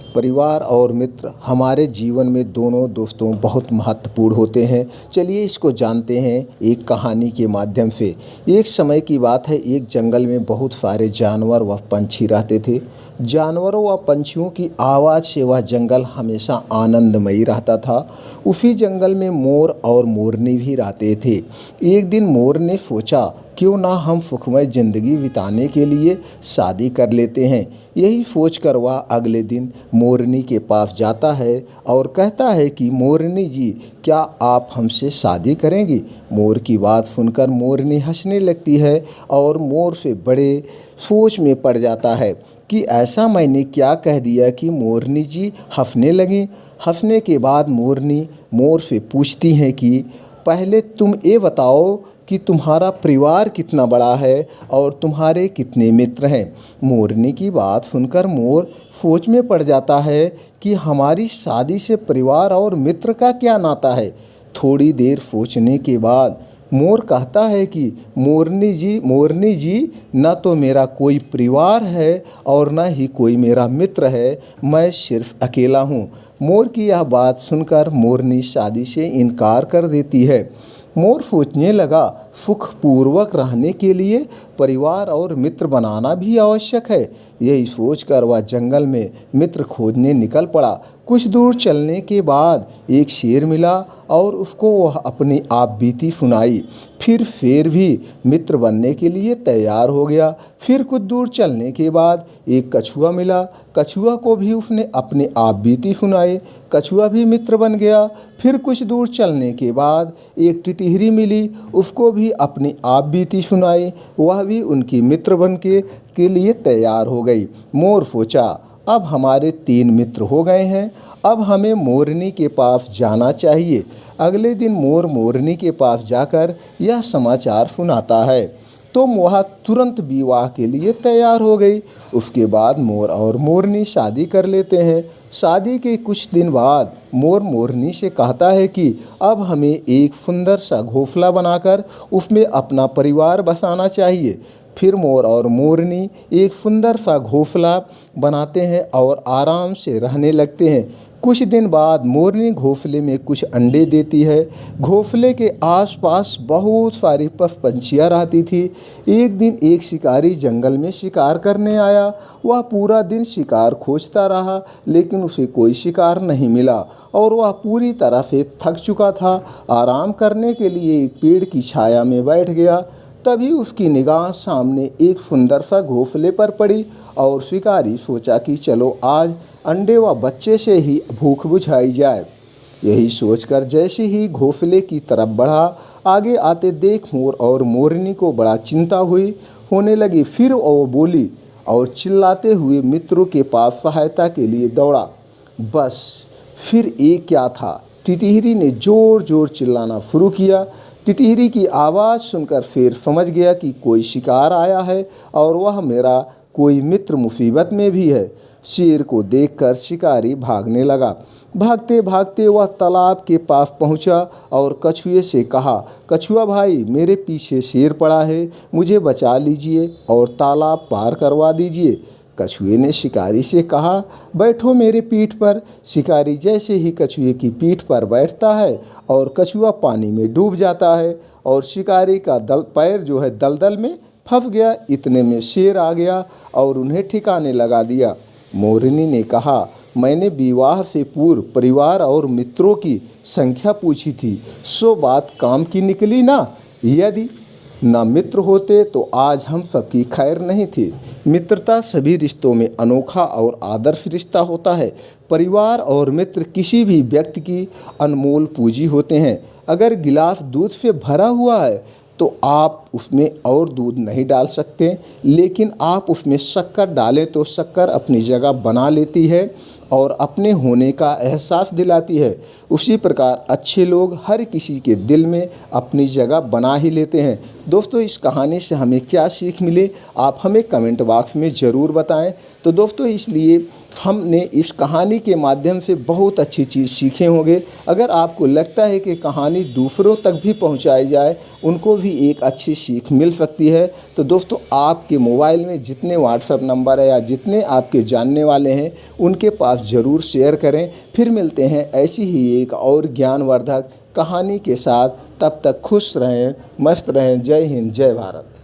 परिवार और मित्र हमारे जीवन में दोनों दोस्तों बहुत महत्वपूर्ण होते हैं। चलिए इसको जानते हैं एक कहानी के माध्यम से। एक समय की बात है, एक जंगल में बहुत सारे जानवर व पंछी रहते थे। जानवरों व पंछियों की आवाज़ से वह जंगल हमेशा आनंदमयी रहता था। उसी जंगल में मोर और मोरनी भी रहते थे। एक दिन मोर ने सोचा, क्यों ना हम सुखमय ज़िंदगी बिताने के लिए शादी कर लेते हैं। यही सोचकर वह अगले दिन मोरनी के पास जाता है और कहता है कि मोरनी जी, क्या आप हमसे शादी करेंगी। मोर की बात सुनकर मोरनी हंसने लगती है और मोर से बड़े सोच में पड़ जाता है कि ऐसा मैंने क्या कह दिया कि मोरनी जी हंसने लगीं। हंसने के बाद मोरनी मोर से पूछती हैं कि पहले तुम ये बताओ कि तुम्हारा परिवार कितना बड़ा है और तुम्हारे कितने मित्र हैं। मोरनी की बात सुनकर मोर सोच में पड़ जाता है कि हमारी शादी से परिवार और मित्र का क्या नाता है। थोड़ी देर सोचने के बाद मोर कहता है कि मोरनी जी, न तो मेरा कोई परिवार है और न ही कोई मेरा मित्र है, मैं सिर्फ अकेला हूँ। मोर की यह बात सुनकर मोरनी शादी से इनकार कर देती है। मोर सोचने लगा, सुखपूर्वक रहने के लिए परिवार और मित्र बनाना भी आवश्यक है। यही सोचकर वह जंगल में मित्र खोजने निकल पड़ा। कुछ दूर चलने के बाद एक शेर मिला और उसको वह अपनी आप बीती सुनाई। फिर शेर भी मित्र बनने के लिए तैयार हो गया। फिर कुछ दूर चलने के बाद एक कछुआ मिला। कछुआ को भी उसने अपनी आप बीती सुनाई। कछुआ भी मित्र बन गया। फिर कुछ दूर चलने के बाद एक टिटहरी मिली, उसको भी अपनी आप बीती सुनाई। वह भी उनकी मित्र बन के लिए तैयार हो गई। मोर सोचा, अब हमारे 3 मित्र हो गए हैं, अब हमें मोरनी के पास जाना चाहिए। अगले दिन मोर मोरनी के पास जाकर यह समाचार सुनाता है तो वह तुरंत विवाह के लिए तैयार हो गई। उसके बाद मोर और मोरनी शादी कर लेते हैं। शादी के कुछ दिन बाद मोर मोरनी से कहता है कि अब हमें एक सुंदर सा घोंसला बनाकर उसमें अपना परिवार बसाना चाहिए। फिर मोर और मोरनी एक सुंदर सा घोंसला बनाते हैं और आराम से रहने लगते हैं। कुछ दिन बाद मोरनी घोंसले में कुछ अंडे देती है। घोंसले के आसपास बहुत सारी पंछियाँ रहती थी। एक दिन एक शिकारी जंगल में शिकार करने आया। वह पूरा दिन शिकार खोजता रहा, लेकिन उसे कोई शिकार नहीं मिला और वह पूरी तरह से थक चुका था। आराम करने के लिए एक पेड़ की छाया में बैठ गया। तभी उसकी निगाह सामने एक सुंदर सा घोंसले पर पड़ी और शिकारी सोचा कि चलो आज अंडे व बच्चे से ही भूख बुझाई जाए। यही सोचकर जैसे ही घोंसले की तरफ बढ़ा, आगे आते देख मोर और मोरनी को बड़ा चिंता होने लगी। फिर वो बोली और चिल्लाते हुए मित्रों के पास सहायता के लिए दौड़ा। बस फिर एक क्या था, टिटहरी ने जोर जोर चिल्लाना शुरू किया। टिटहरी की आवाज़ सुनकर शेर समझ गया कि कोई शिकार आया है और वह मेरा कोई मित्र मुसीबत में भी है। शेर को देखकर शिकारी भागने लगा। भागते भागते वह तालाब के पास पहुंचा और कछुए से कहा, कछुआ भाई, मेरे पीछे शेर पड़ा है, मुझे बचा लीजिए और तालाब पार करवा दीजिए। कछुए ने शिकारी से कहा, बैठो मेरे पीठ पर। शिकारी जैसे ही कछुए की पीठ पर बैठता है और कछुआ पानी में डूब जाता है और शिकारी का पैर जो है दलदल में फंस गया। इतने में शेर आ गया और उन्हें ठिकाने लगा दिया। मोरनी ने कहा, मैंने विवाह से पूर्व परिवार और मित्रों की संख्या पूछी थी, सो बात काम की निकली ना। यदि न मित्र होते तो आज हम सबकी खैर नहीं थी। मित्रता सभी रिश्तों में अनोखा और आदर्श रिश्ता होता है। परिवार और मित्र किसी भी व्यक्ति की अनमोल पूंजी होते हैं। अगर गिलास दूध से भरा हुआ है तो आप उसमें और दूध नहीं डाल सकते, लेकिन आप उसमें शक्कर डालें तो शक्कर अपनी जगह बना लेती है और अपने होने का एहसास दिलाती है। उसी प्रकार अच्छे लोग हर किसी के दिल में अपनी जगह बना ही लेते हैं। दोस्तों, इस कहानी से हमें क्या सीख मिले, आप हमें कमेंट बॉक्स में ज़रूर बताएं। तो दोस्तों, इसलिए हमने इस कहानी के माध्यम से बहुत अच्छी चीज़ सीखे होंगे। अगर आपको लगता है कि कहानी दूसरों तक भी पहुंचाई जाए, उनको भी एक अच्छी सीख मिल सकती है, तो दोस्तों आपके मोबाइल में जितने व्हाट्सएप नंबर है या जितने आपके जानने वाले हैं उनके पास ज़रूर शेयर करें। फिर मिलते हैं ऐसी ही एक और ज्ञानवर्धक कहानी के साथ। तब तक खुश रहें, मस्त रहें। जय हिंद, जय भारत।